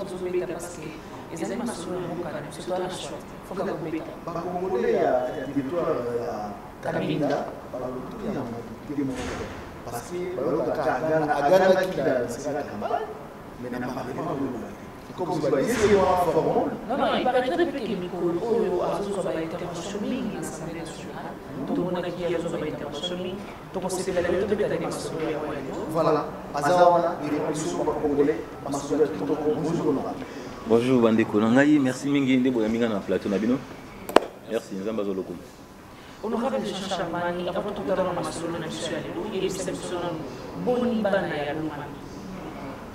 tozobeta parce que ezali masolo ya mboka c'est toi la choix foka kobeta bakongole ya territoire ya Kabinda balotuya mokili parce que balokaka aganaki la campagne mais n'a pas vraiment comme vous voyez c'est moi formol non il paraîtrait que mikolo oyo azozo ba intervention mingi na Assemblée nationale tout le monde qui azozo ba intervention mingi donc on s'est fait la tobeta de masolo ya wale voilà azawana il est sur congolais masolo ya tout bonjour bandeko nangai merci mingi ndebo ya minga na plateau na bino merci nzamba zoloko honorable Jean Charmani avant tout dans la masolo na biso ya lelo et exceptionnel boni bana ya Lomami.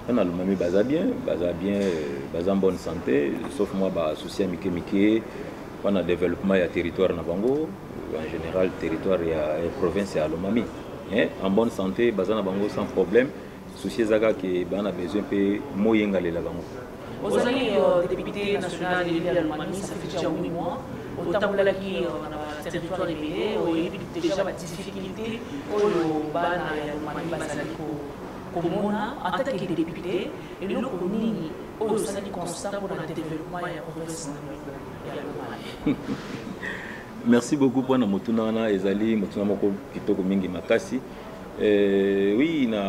On a Lomami baza bien, baza en bonne santé, sauf moi souci à Mike, on a développement et territoire na bango, en général territoire et province à Lomami. En bonne santé, baza na bango sans problème, souci zaga que on a besoin pe moyenga le la bango. Vous avez député national de Lomami, ça fait déjà 8 mois. Autant que qui dans le territoire libéré, il y a déjà des difficultés au Bana et Lomami Komona, en tant que député, et nous communes au sein du constat pour le développement et la progression. Merci beaucoup pour notre motuna ezali motuna moko kitoko mingi makasi. Oui, na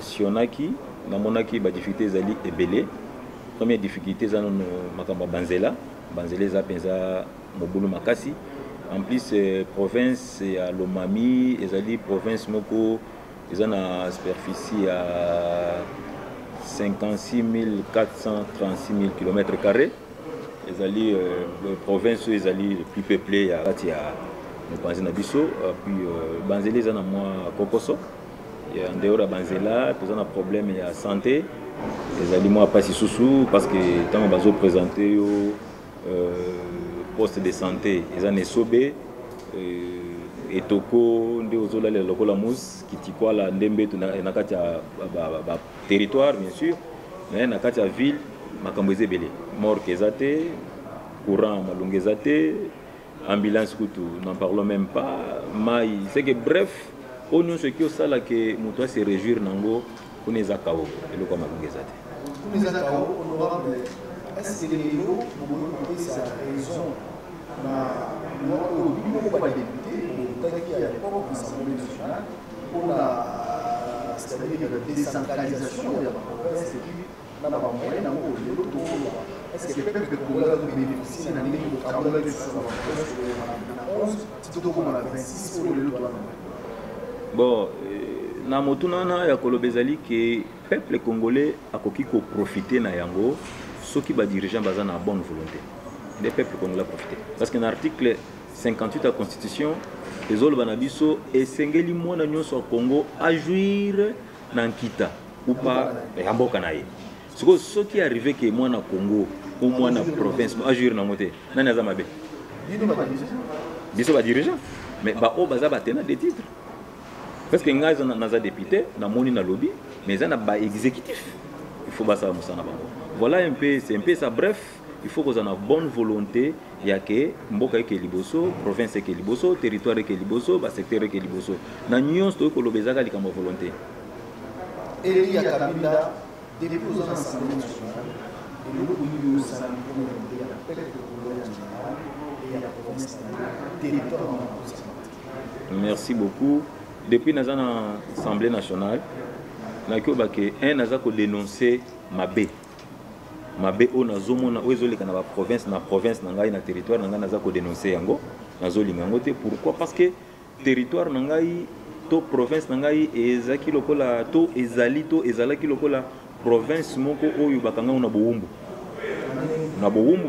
sionaki, na monaki ba difficulté ezali ebele. Première difficulté za no makamba banzela za penza mobulu makasi. En plus province ya Lomami ezali province moko ils ont une superficie à 56 436 000 km². Ils ont province ils ont plus peuplée à Nabiso. Puis Banzela ils ont moins Kokoso. Et en dehors de Banzela, ils ont un problème de santé. Ils ont moins pas si sous parce que tant on va présenter au poste de santé, ils ont sobé. Etoko nde ozola le lokola mus kitikwa la ndembe na kati ya territoire bien sûr mais na kati ya ville makambo ezebele mort kezate courant malongezate ambulance kutu n'en parlons même pas mai c'est que bref on ce qui osala que muto se réjouir nango kuneza kawo eloko malongezate kuneza kawo honorable est-ce que les lots pour ça raison na moi au pas député qui à l'époque de l'Assemblée nationale pour c'est-à-dire la décentralisation de la province et puis là bas moyen en haut de l'autre est-ce que le peuple congolais bénéficie d'un niveau de travail de sa province plutôt comme la 26 pour le l'autre bon na motuna ya kolobezali que peuple congolais akoki ko profiter na yango soki ba dirigeant baza na bonne volonté les peuples congolais profiter parce que l'article 58 de la constitution les autres banabiso et sengeli mona nyonso Congo à jouir na nkita ou pas ya mboka na ye ce qui arrivé que moi na Congo ou moi na province à jouir na moté nani aza mabe biso ba dirigeant mais ba o baza ba tena des titres parce que ngai na député na moni na lobby mais ça na ba exécutif il faut ba ça musana bango voilà un peu c'est un peu ça bref il faut qu'on ait une bonne volonté il y a que mboka ke liboso province ke liboso territoire ke liboso ba secteur ke liboso na nyonso to ko lobezaka likambo volonté et il y a Kabinda depuis aux assemblées nationales et le pays de Salam pour le peuple congolais et la province territoire. Merci beaucoup. Depuis dans l'Assemblée nationale na ko ba ke un azako dénoncer mabe on a zomona ozoleka na province na ngai na territoire na ngai naza ko dénoncer yango nazolinga ngote pourquoi parce que territoire na ngai to province na ngai ezaki lokola to ezalaki lokola province moko oyo bakanga na bowumbu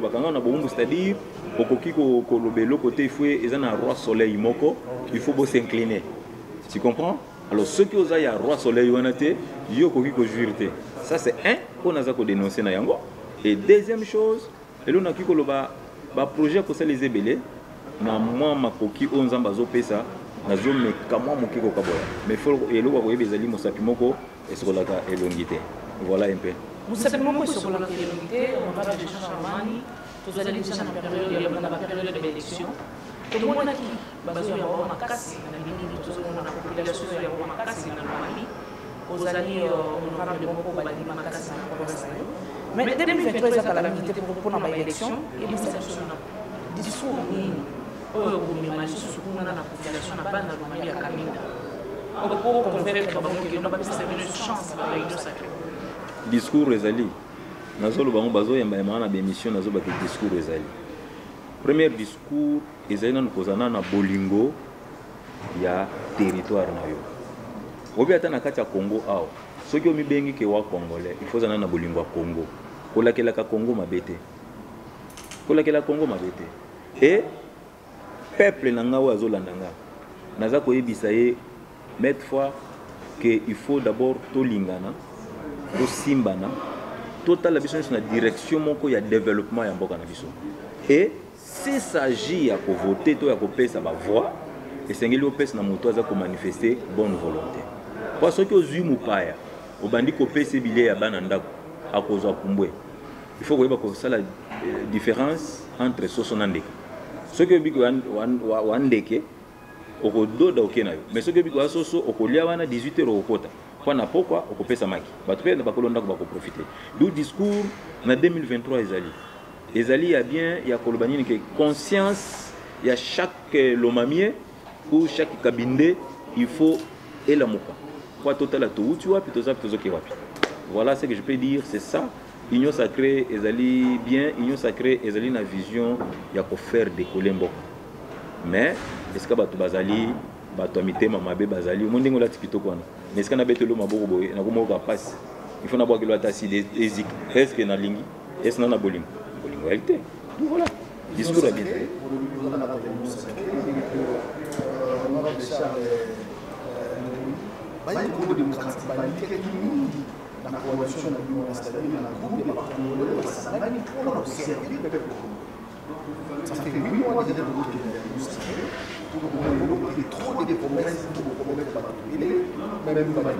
bakanga na bowumbu c'est-à-dire okoki ko lobelo côté il faut ezana roi soleil moko il faut s'incliner tu comprends alors ceux qui osent ya roi soleil wanate yo koki ko juirté ça c'est un on a za ko dénoncer na yango. Et deuxième chose, on a un projet pour les ébélés. Na moi makoki onza bazo pesa na zo me kamwa mokiko kaboya. Mais faut elo ko yebezali mosapimoko et sur la elongité. Voilà un peu. Mosapimoko sur la elongité, on va de Jean Charmani, tous allez déjà na période de l'élection. Tout le monde qui bazo ya makasi na lingi tous on a population ya makasi na Lomami. Aux alliés honorables de Moko Bali makasi na province. Mais 2023, ils ont la milité pour la élection. Et vous savez, le discours, on a sur la population, on a pas dans le Caminda. Pour convaincre que nous avons une chance à la réunion sacrée. Discours ezali. Nazolo bango bazo yamba na bémission nazo ba discours ezali. Premier discours ezali na kozana na bolingo ya territoire na yo. Obi ata na kati ya Congo awo. Soki omi bengi ke wa Congolais, il faut zana na bolingo ya Congo. Kolakela ka Congo mabete. Kolakela Congo mabete. Et peuple nanga wa zolandanga. Naza ko yebisa ye mettre fois que il faut d'abord tolingana, to simbana, total la vision sur la direction moko ya développement ya mboka na biso. Et s'il s'agit à voter to ya ko pesa ba voix, et sengeli o pesa na moto aza ko manifester bonne volonté. Parce que ozui mupaya, obandi ko pesa bilé ya bana ndako akozwa kumbwe. Il faut koyeba ko sala différence entre soso na ndeke. Ce que biko wa ndeke okododa okenayo mais soki biko asoso okolia wana 18h okota wana pourquoi okopesa maki bato pe na bakolonda ko bakoprofiter du discours na 2023 ezali ya bien ya kolobani que conscience ya chaque lomamier ou chaque cabinde il faut elamuka kwa total to uti wapi tozoki wapi. Voilà ce que je peux dire, c'est ça. Union sacrée ezali bien, union sacrée ezali na vision ya ko faire décoller mboka. Mais est-ce que bato bazali bato mitema mabe bazali mondingo la tipito kwana mais est-ce que na betelo maboko boye na komo ka passe il faut na boire que loi tasi des ezik est-ce que na lingi est-ce na bolingo réalité donc voilà discours à bien ça fait 8 mois déjà que vous avez trop de promesses pour promettre la télé, même pour la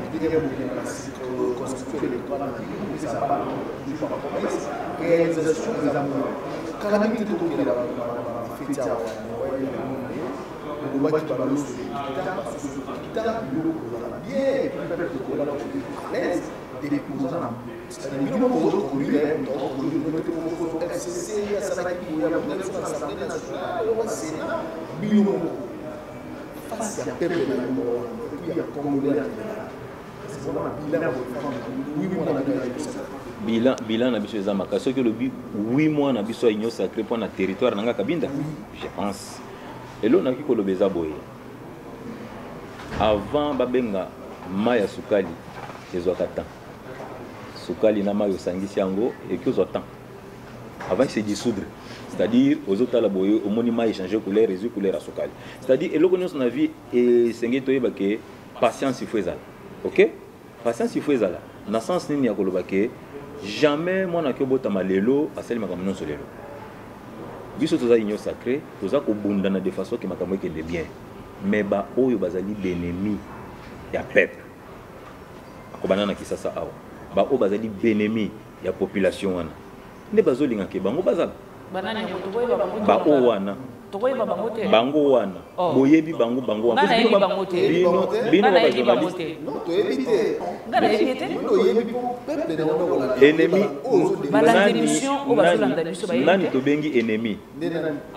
constitution électorale, ça va toujours par promesse, réalisation des amours. Quand la minute de la fête à le loi qui va nous sur parce que ce capital, nous allons bien, et puis le peuple de Kola, à l'aise, et les nous allons. C'est-à-dire que nous avons reconnu, nous FCC, Saraki, l'Assemblée nationale, le Sénat, face à peuple et puis à Congolais. C'est vraiment bilan na biso ezamaka soki lobi 8 mois na biso union sacrée pour na territoire nanga kabinda je pense elo na kiko lobeza boye avant babenga maya sukali ezwaka temps sukali na mayo sangisi yango et que temps avant de se dissoudre, c'est-à-dire aux autres la boye au monument échanger couleur résout couleur à sukali, c'est-à-dire et l'occasion na vie et sengé toyeba que patience il faut ezala. OK, patience il faut ezala na sens nini ya koloba ke jamais moi na kobota malelo asali makamno solelo biso toza union sacrée toza ko bundana de façon que makambo ke de bien mais ba oyo bazali benemi ya peuple akobana na kisasa awa ba o bazali benemi ya population wana nde bazolinga ke bango bazala banani ko tokoyeba bango ba o wana tokoyeba bango te bango wana boyebi bango wana bino bango te bino ba journaliste non to éviter ngana éviter no yebi peuple na wala ennemi nani to bengi ennemi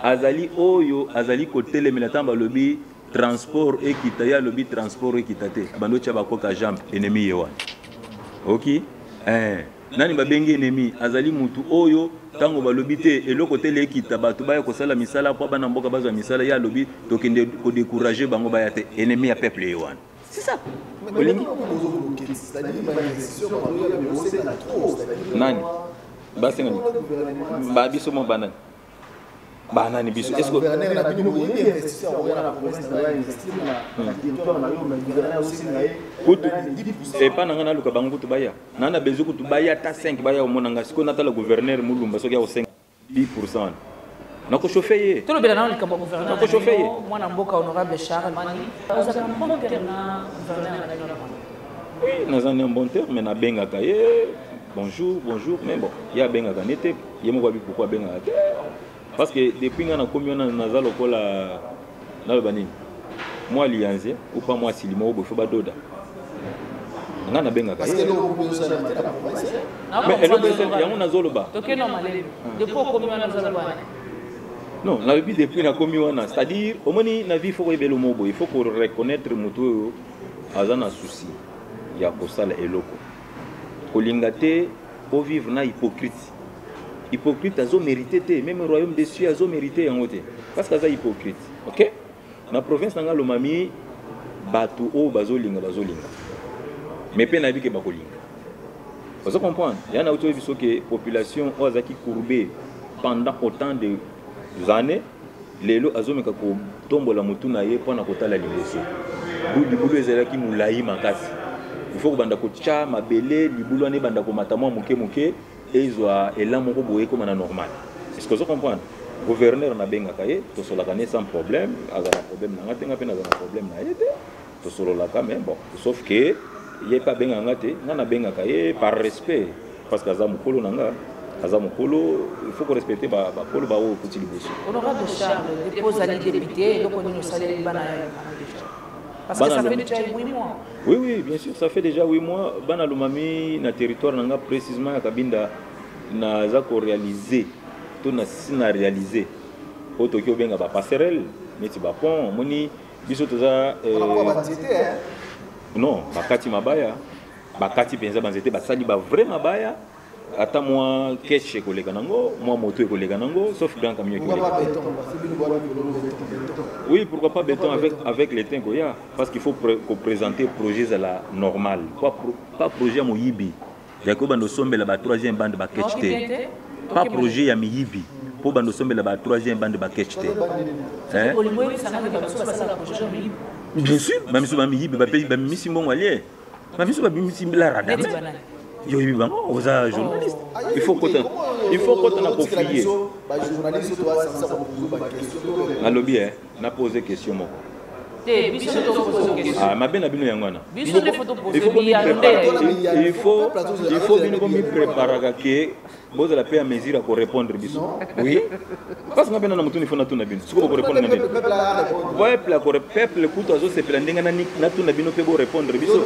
azali oyo azali ko telemela tamba lobi transport ekita ya lobi transport ekita te bando cha bakoka jambe ennemi yewana. OK nani babengi ennemi azali mutu oyo tango balobi te eloko tele ekita bato baya kosala misala po bana mboka bazwa misala ya lobi tokende ko décourager bango baya te ennemi ya peuple yewana. C'est ça. Nani basenga ba biso mo banani banani biso est-ce que et pas nanga na luka bango kutu baya nana bezu kutu baya ta 5 baya omonanga siko natala gouverneur mulumba soki ya 5 10% nako chauffer tout le bien dans le camp gouverneur nako chauffer moi na mboka honorable Charles Mani vous avez un bon terrain gouverneur na la oui nous avons un bon terme mais na benga kaye bonjour mais bon il y a benga kanete yemo kwa bi pourquoi benga parce que depuis ngana komi na naza lokola na le banini moi alliance ou pas moi silimo bo faut ba doda nga na benga parce que le groupe ça la mais eloko esali yango nazoloba toke normalement depuis okomi wana nazoloba non nalobi depuis nakomi wana c'est-à-dire omoni na vie faut koyebela mobo il faut ko reconnaître moto oyo aza na souci ya kosala eloko kolinga te po vivre na hypocrite azo mérité te même royaume des cieux azo mérité yango te parce que aza hypocrite ok na province nanga lomami bato oyo bazolinga mais pe na bike bakolinga vous comprendre ya na uto biso ke population oyo azaki courbée pendant autant de années lelo azomeka ko tombola mutu na ye pona kotala liboso libulu ezalaki mulai makasi il faut banda ko tcha mabele libulu ane banda ko matamwa muke ezwa elamo ko boye comme na normal est-ce que vous comprenez gouverneur na benga kaye to solaka ne sans problème azala problème na ngatenga pe na problème na yete to sololaka mais bon sauf que il pas benga ngate na benga kaye par respect parce que azamu kolo nanga Azamukolo, il faut respecter ba polo ba o petit liboso. Honorable Charles dépose à l'idée donc on nous salaire bana. Parce que ça fait déjà 8 mois. Oui, bien sûr, ça fait déjà 8 mois. Bana Lumami na territoire nanga précisément à Kabinda na za ko réaliser to na sina réaliser. O Tokyo benga ba passerelle, meti ba pont, moni biso toza non, bakati mabaya. Bakati penza banzete basali ba vraiment mabaya. Ata moi cash kolega nango, moi moto kolega nango, sauf grand camion qui oui, pourquoi pas béton avec les temps qu'il y a, parce qu'il faut présenter projet à la normale, pas projet à Moyibi. Jacob Bando Sombe la 3e bande ba ketchté. Pas projet à Miyibi. Pour Bando Sombe la 3e bande ba ketchté. Hein? Bien sûr, même si Miyibi ba pays ba misi mon allié. Même si ba misi la radame. Yo aux journalistes. Il faut qu'on a confié. Na lobby na poser question moko. Ah ma bien abino yangwana. Il faut bien comme préparer que boza la paix à mesure pour répondre biso. Oui. Parce que na mutu ni fona tuna bino. Siko ko répondre na bino. Peuple kuto azo se plaindre na tuna bino pe bo répondre biso.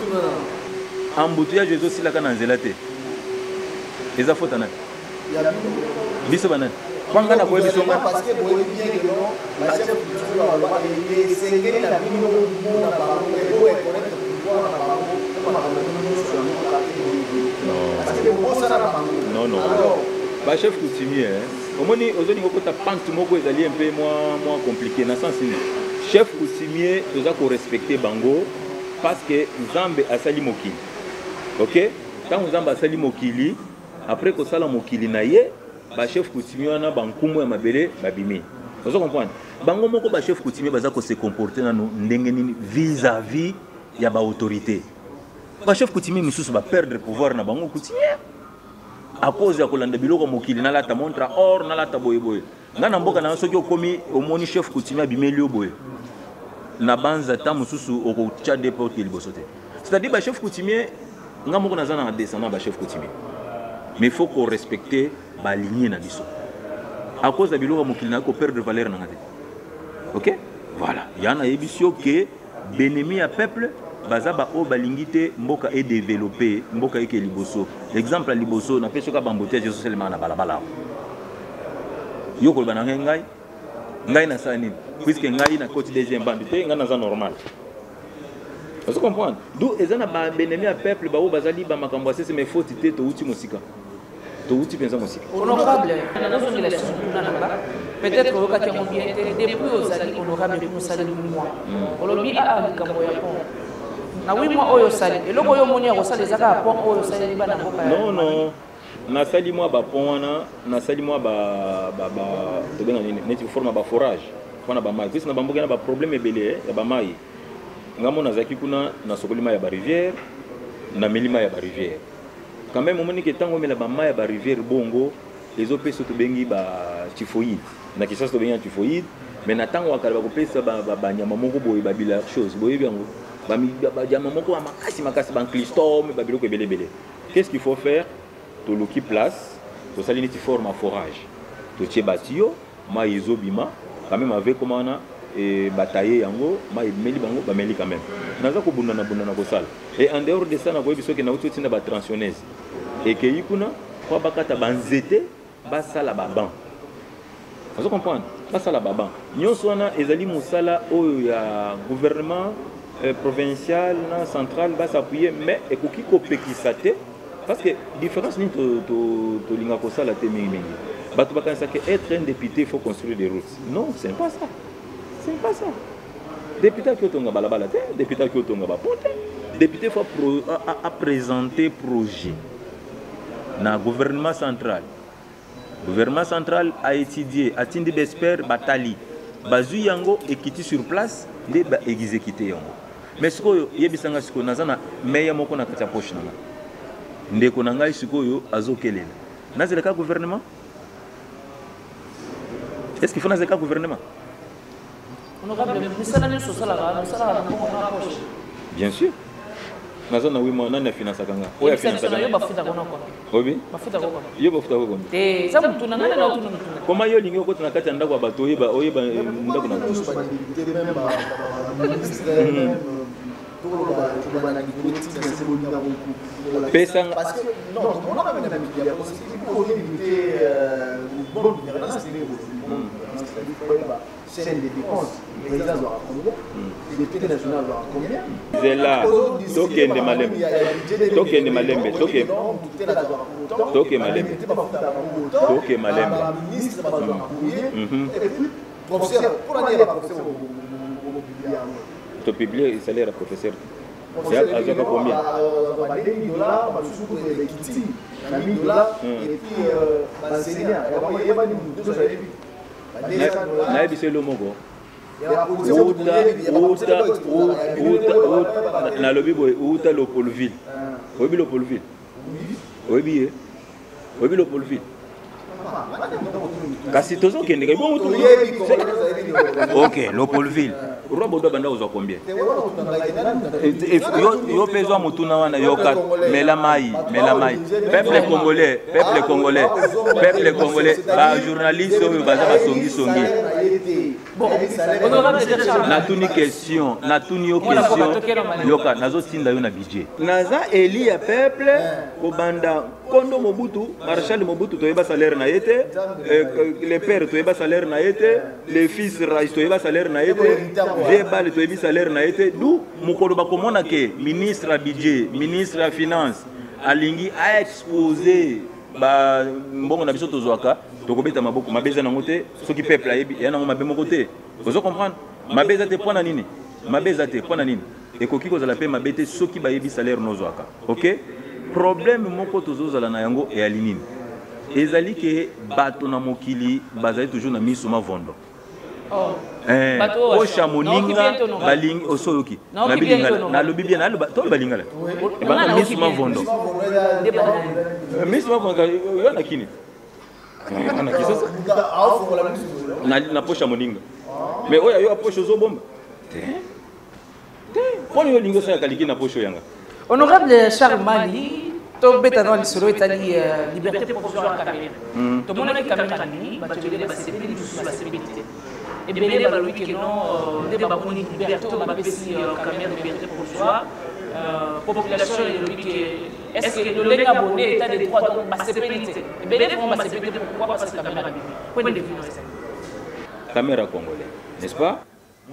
Embouteillage Jésus aussi la cananzela te. Les affaires t'en biso banane. Kwanga na ko biso parce que vous voyez bien que non, la chef du c'est que la bino na ba ko e correct non. Ba chef coutumier omoni ozoni kokota pante moko ezali un peu moins compliqué na sens ni. Chef coutumier doza ko respecter bango parce que Nzambe asali mokili. OK? Quand Nzambe asali mokili, après que sala mokili na ye, ba chef coutumier na bankumu ya mabele babimi. Vous comprenez? Bango moko ba chef coutumier baza ko se comporter na ndenge nini vis-à-vis ya ba autorité. Ba chef coutumier misusu ba perdre pouvoir na bango coutumier. À cause ya kolanda biloko mokili na lata montra or na lata boyeboy. Ngana mboka na soki okomi omoni chef coutumier bimeli oboy. Na banza ta mususu oko tcha depote libosote. C'est-à-dire ba chef coutumier nga moko na zana descendant ba chef coutumier. Mais il faut qu'on respecte ba lignée na biso. À cause de biloko mokili na ko perdre valeur na ngate. OK? Voilà, yana ebisio que benemi ya peuple baza ba o balingite mboka et développer mboka eke liboso. Exemple à liboso na peso ka bambote Jésus seulement na balabala. Yo ko bana ngai na sani puisque ngai na côté deuxième bande te ngai na za normal. Vous comprenez? D'où ezana ba benemi ya peuple ba o bazali ba makambo asese mais faut tité to uti musika. To uti penza musika. Honorable, peut-être au cas qu'on bien depuis aux alliés honorable pour saluer moi. Olobi a makambo ya pont. Na 8 mois oyo sali. Eloko yo moni ya sali zaka pont oyo sali bana boka. Non. Na sali moi ba pont wana, na sali moi ba to benga nini, neti forma ba forage. Wana ba mai. Puisque na bamboka na ba problème ebele ya ba mai. Ngamo na zaki kuna na sokolima ya ba rivière, na milima ya ba rivière. Quand même au moment que tango mela ba mai ya ba rivière bongo, les OP so to bengi ba typhoïde. Na kisasa to bengi typhoïde, mais na tango akala ba ko pesa ba nyama moko boye ba bila chose, boye biango. Ba nyama moko makasi ba clistom ba biloko ebele. Qu'est-ce qu'il faut faire? To loki place, to saliniti forme à forage. To tie batio, ma izobima, quand même avec comment et batailler yango ma meli bango ba meli quand même naza ko bunda na ko sala et en dehors de ça na ko biso ke na uti na ba tronçonneuse et que yikuna kwa bakata banzete basala baban vous comprenez basala baban nyonso wana ezali musala oyo ya gouvernement provincial na central s'appuyer mais ekoki ko pekisa te parce que différence ni to linga ko sala te mingi bato bakanisa que être un député il faut construire des routes non c'est pas ça. C'est pas ça. Député qui est balabala, député qui est bapote, député faut a présenter projet. Na gouvernement central. Gouvernement central a étudié, a tindi d'experts batali. Bazu yango ekiti sur place, de ba exécuter yango. Mais ce que yebisanga siko nazana meya moko na kati poche nanga. Ndeko nanga siko yo azokelela. Nazele ka gouvernement? Est-ce qu'il faut nazele ka gouvernement? Bien sûr. Nazo na wimo nani finance kanga. Oya finance kanga. Obi? Mafuta ko. Yo bafuta ko. Eh, ça mutu na nani na utu mutu. Comment yo lingi ko tunakati ndako bato oyeba ndako na kusu. Pesa parce que non, on a même des parce qu'il faut éviter bonne gouvernance chaîne de dépenses. Le président doit combien? Le député national doit combien? C'est là, token de Malembe. Token de Malembe. Token Malembe. Token Malembe. Ministre et puis professeur, pour aller à professeur tu publies le salaire à professeur. C'est à combien? Et puis l'enseignant. C'est le mot. Na lobi boy uta Lopolville. Obi Lopolville. Obi Lopolville. Kasi tozo kende ka bon mutu. OK, Lopolville. Robo do banda uzo combien? Yo peso mutu na wana yo kat mela mai. Peuple congolais, ba journaliste oyo baza ba songi. Bon, na tuni question, yoka nazo tinda yo na budget. Naza eli ya peuple kobanda kondo Mobutu, Marshal Mobutu toyeba salaire na yete, les pères toyeba salaire na yete, les fils Rais toyeba salaire na yete, Vebal toyebi salaire na yete, d'où mukolo bakomona ke ministre à budget, ministre à finance, alingi a exposé ba mbongo na biso tozwaka tokobeta maboko mabeza na ngote soki peuple ayebi ya nango mabe moko te vous comprendre mabeza te pona nini ekoki kozala pe mabete soki bayebi salaire nozwaka OK problème moko tozozala na yango e alinini ezali ke bato na mokili bazali toujours na miso mavondo o chamoninga balingi osoyoki na bilingala na lobi bien na to balingala ba miso mavondo miso mavondo yo na kini na kisasa na poche moninga mais oya yo poche zo bomba poni yo lingo sa kaliki na poche yanga honorable Charles Mali to beta dans l'isolo etali liberté provisoire Cameroun to mona ki Cameroun ni ba tolele ba sepeli sous la sécurité et bien ba lui que non de ba boni liberté ba pesi Cameroun liberté provisoire population et lui que est-ce que le lega abonné état de droit donc ba sécurité et bien on ba sécurité pourquoi parce que Cameroun point de vue Caméra congolais n'est-ce pas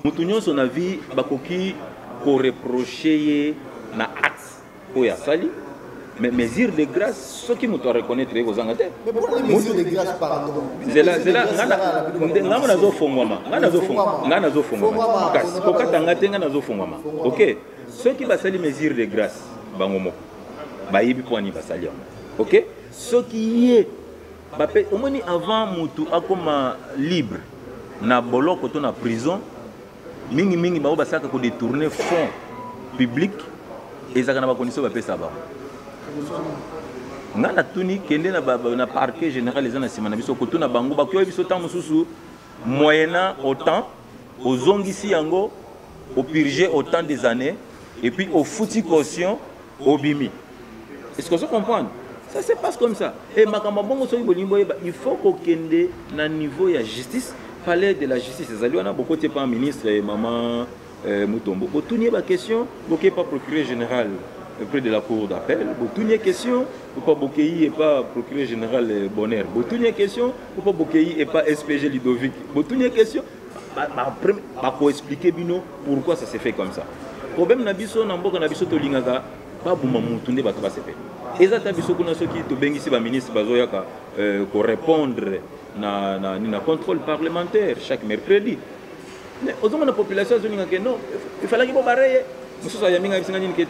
mutu nyonso na vie bakoki ko reprocher na acte oya sali mais mesure de grâce ce qui mutu reconnaître ko zanga te mais pour les mesures de grâce pardon c'est là ngana nazo fongwama ngana nazo fongwama kasi ko katanga te ngana nazo fongwama OK ceux qui basali mesure de grâce bango moko bayibi poni basali OK ceux qui est bapé au moins avant mutu akoma libre na boloko to na prison mingi bao basaka ko détourner fonds public ezaka na ba condition ba pesa ba ngana tuni kende na parquet général les na sima na biso ko tuna bango ba kyo biso temps mususu moyennant autant aux zongisi yango au purger autant des années et puis au fouti caution au bimi est-ce que vous comprenez ça se passe comme ça et makamba bongo so bolimbo il faut ko kende na niveau ya justice palais de la justice ezali wana bokotie pas ministre maman Mutombo botunie ba question boké pas procureur général auprès de la cour d'appel botunie question pour pas bokéi et pas procureur général Bonner botunie question pour pas bokéi et pas SPG Ludovic botunie question ba ko expliquer bino pourquoi ça s'est fait comme ça problème na biso na mboka na biso to lingaka pas buma mutu nde bato ba sepe ezata biso kuna soki to bengisi ba ministre bazoyaka ko répondre na contrôle parlementaire chaque mercredi. Mais aux hommes de la population, non, il fallait qu'ils barrent. Monsieur Soyaminga, il s'est dit que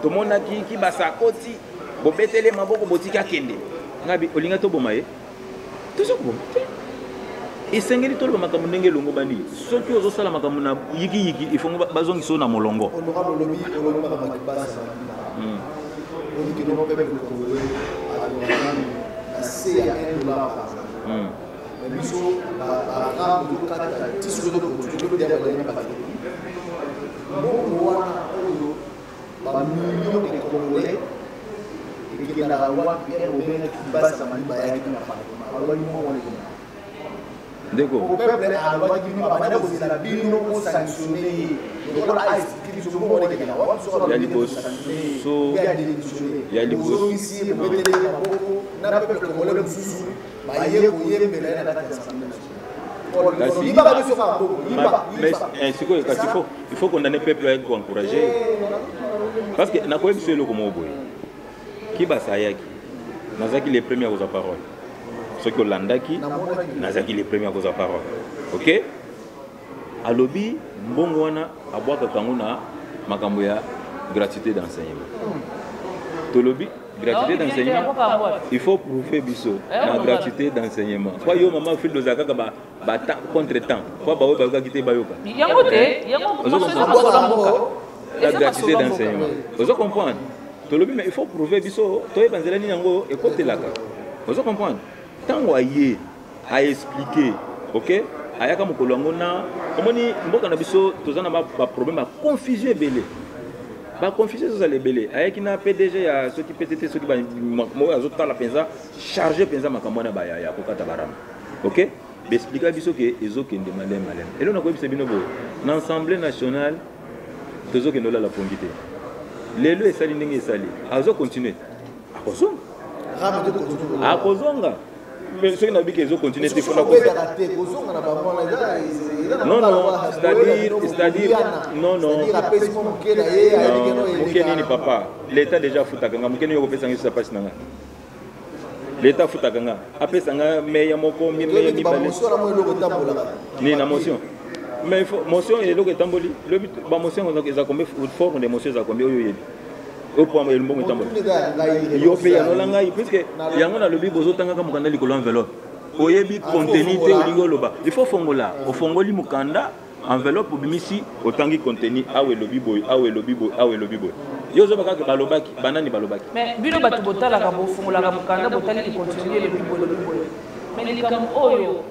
tout le monde qui va s'accrocher, bobete les maboko botika kende. Ngabi olinga to bomaye. Tout ça bon. Et sengeli to le makamu ndenge longo bandi. Soki ozo sala makamu na yiki il faut bazongi so na molongo. Honorable lobby olomba bakibasa. On dit que nous peuple congolais a c'est $1 par an. Mais biso ba ram do kata tisu do ko dia ba na ba. Bon wana oyo ba million de congolais qui na rawa bien au bien qui basa mali ba ya na pa. Alors ils m'ont D'accord. Le peuple a droit de venir à Banago, c'est la bino pour sanctionner. Il y a des choses ici, pour mettre les rapports, n'a pas que le problème sous. Il faut condamner le peuple à être encouragé. Parce que n'a pas eu le comme qui va s'ayaki. Nazaki les premiers aux paroles. Ce que l'andaki, Nazaki les premiers aux paroles. Ok? À lobby, mbongwana aboa kakanguna makamboya gratuité d'enseignement. To lobby gratuité d'enseignement. Il faut prouver biso la gratuité d'enseignement. Quoi yo maman fil dozaka ba contre temps. Quoi ba ba quitter bayoka. La gratuité d'enseignement. Vous comprenez? To lobby mais il faut prouver biso to ebanzela ni yango écoute la ka. Vous comprenez? Tant voyez à expliquer, ok? Ayaka mukolongo na omoni mboka na biso tozana ba problème ba confusion belé. Ba confusion ça les belé. Ayaki na PDG ya ceux qui PTT ceux qui ba mo azota la penza charger penza makambo na ba ya kokata barama. Ok? Expliquer biso que ezoke ndemande malem. Et là on a quoi bise bino bo. Na Assemblée nationale tozoke ndola la pongité. Lelo esali ndenge esali. Azo continuer. Akozonga. Akozonga. Mais ceux qui n'ont pas qu'ils ont continué, il faut la non, non, c'est-à-dire, non, non. Papa, l'État déjà fout à Ganga, Moukeni Yoko Pesanga, ça passe Nanga. L'État fout à Ganga. Après, ça n'a mais il y a mon combien ni la motion. Mais motion et l'eau est tamboli. Le but, la motion, on a combien de formes de motions à combien au point où il y a un langage, puisque il y a un lobby bozotanga comme canal de l'enveloppe. Au yebi contenu il faut fongola. Au fongoli mukanda enveloppe pour bimisi autant que contenu ah ouais lobby boy ah ouais lobby boy ah ouais lobby boy. Yo zo baka balobaki banani balobaki. Mais bino batu botala ka fongola ka mukanda botali ki continuer le lobby boy. Mais les comme oyo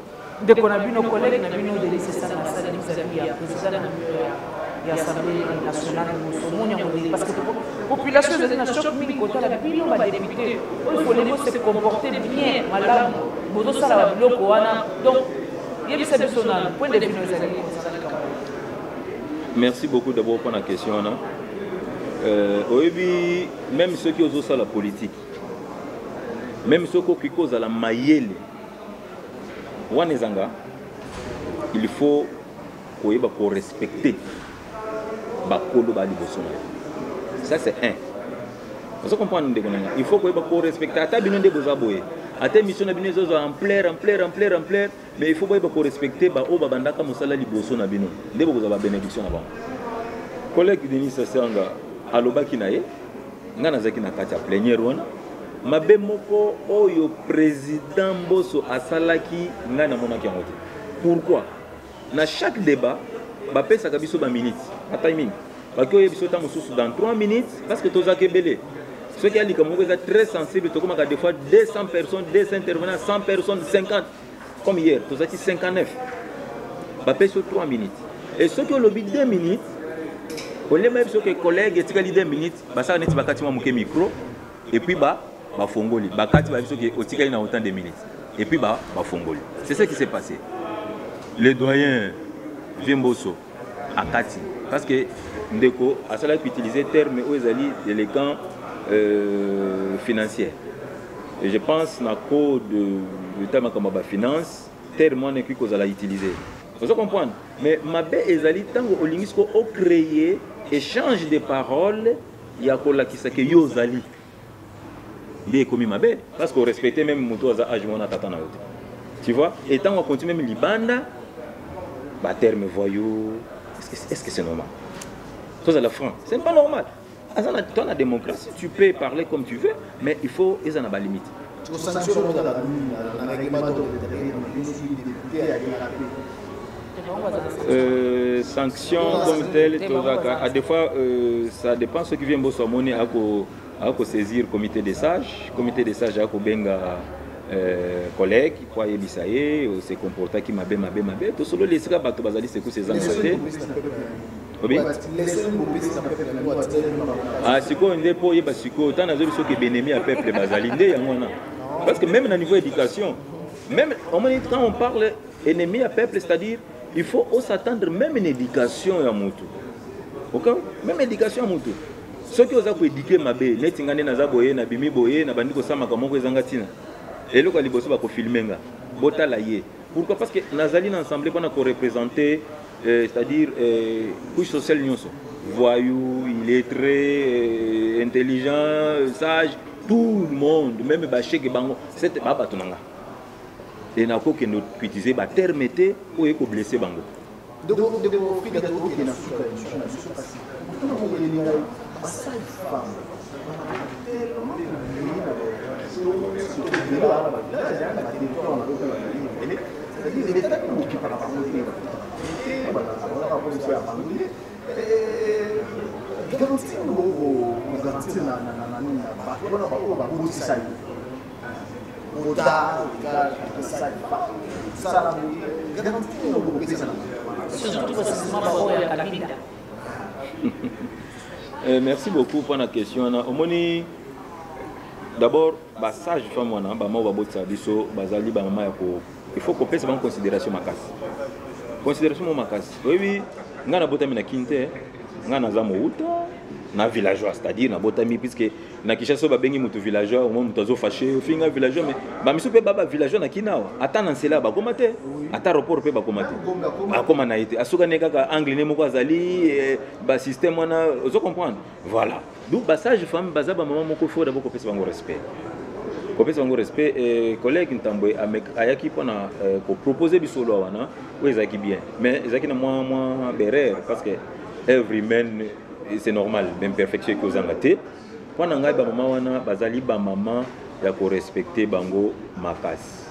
de qu'on a vu nos collègues na bino de lycée ça na ça de ya président l'Assemblée nationale parce que la population de la choc mini côté la bino ba député il faut les se comporter bien madame bozo sala biloko wana donc yebi sa personnel point de vue merci beaucoup d'abord pour la question là oyebi même ceux qui osent ça la politique même ceux qui causent la mayele wanezanga il faut koyeba ko respecter ça c'est un. Vous comprenez? Il faut qu'on respecte. À ta bino de bozaboye. À ta mission na bino en plaire, mais il faut qu'on respecte ba o babandaka musala liboso na bino. Nde boza ba bénédiction na ba. Collègue Denis Sassanga alobaki na ye ngana zaki na kati ya plénière wana. Mabe moko oyo président Mbosso asalaki ngana monaki yango te. Pourquoi? Na chaque débat ba pesa ka biso ba minutes. A timing. Parce que biso ta mususu dans 3 minutes parce que toza kebele. Ce qui a dit que moi c'est très sensible to comme des fois 200 personnes, 200 intervenants, 100 personnes, 50 comme hier, toza ki 59. Ba pesa 3 minutes. Et ceux qui ont le 2 minutes, on les même ceux que collègues et tikali 2 minutes, ba ça net ba katima muke micro et puis ba fongoli. Ba kati ba biso que o tikali na autant de minutes. Et puis ba fongoli. C'est ce qui s'est passé. le doyen Viemboso à Kati. Parce que Ndeko a cela utilisé terme aux alliés de l'écran financier. Et je pense que code de terme comme la finance, terme on est qu'on a utilisé. Vous comprenez? Mais ma belle ezali tant au linguistique au créer échange de paroles, il y a quoi qui s'appelle yozali. Il est commis ma belle parce qu'on respectait même mon tour à ajouter tata na yote. Tu vois? Et tant on continue même libanda, bah terme voyou, est-ce que c'est normal? Chose à la fin, c'est pas normal. Dans la démocratie, tu peux parler comme tu veux, mais il faut ils en ont pas limite. Sanctions comme telles, à des fois, ça dépend ce qui vient de Bossomoni à saisir comité des sages à benga collègues qui croient Ebisaye, se comporter qui m'a tout solo les sera bateau bazali c'est que ces années. Ah, si on est pour y parce que autant dans ceux qui bénémi à peuple bazali parce que même au niveau éducation, même quand on parle ennemi à peuple, c'est-à-dire il faut s'attendre même une éducation à Moutou. OK? Même éducation à Moutou. Ceux qui ont éduqué ma bé, net ngane na zaboye na bimi boye na bandiko sama comme ko ezangatina. Et le quoi liboso ba ko filmer nga. Bota la ye. Pourquoi? Parce que nazali na ensemble qu'on a représenter c'est-à-dire couche sociale nyonso. Voyou, illettré, intelligent, sage, tout le monde, même baché que bango, c'est baba tunanga. Et n'a pas que nous utiliser ba termeté ou éco blessé bango. Donc qui est merci beaucoup pour la question. D'abord, sage femme, il faut qu'on puisse prendre en considération ma casse. Considération ma casse. Oui, on a botami na kinte, on a zamouta, na villageois, c'est-à-dire na botami puisque na Kinshasa ba bengi mutu villageois, au moins mutu fâché, au final villageois mais ba miso pe baba villageois na kinao, ata na nsela ba komate, ata aéroport pe ba komate. Ba koma na été, asuka ne kaka anglais ne moko azali, ba système wana, vous comprenez? Voilà. Donc ba sage femme baza ba maman moko faut d'abord qu'on puisse bango respect. Kopesa bango respect et collègue Ntambwe ayaki pona pour proposer bisolo wana ou ezaki bien mais ezaki na moi berère parce que every man c'est normal même perfection que ozanga te pona ngai ba maman wana bazali ba maman ya ko respecter bango makasi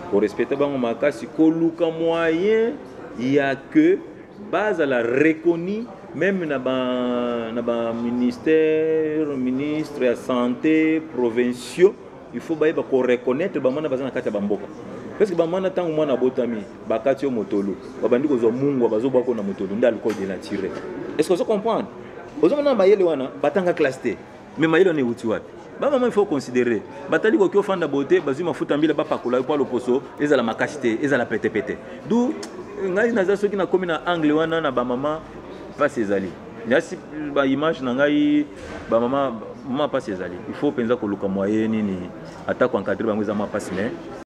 ko respecter bango makasi ko luka moyen ya que base à la reconnu même na ba ministre ya santé provinciaux. Il faut reconnaître que les gens sont bamboka. Parce que les gens sont en botami, bakati motolo, babandi ko zo mungu bazo bako na motolo ndal ko de la tirer. Est-ce que vous comprenez? Aux gens na bayele wana batanga clasté. Mais mayele on est uti wapi? Ba maman il faut considérer. Batali ko ofanda beauté, bazu mafuta mbila ba pakola ko lo poso, ezala makashité, ezala pété. D'où ngai naza soki na komi na angle wana na ba maman pas ses alliés. Nasi ba image na ngai ba maman pas ses alliés. Il faut penser que le moyen ni attaque encadré bango za ma passe mais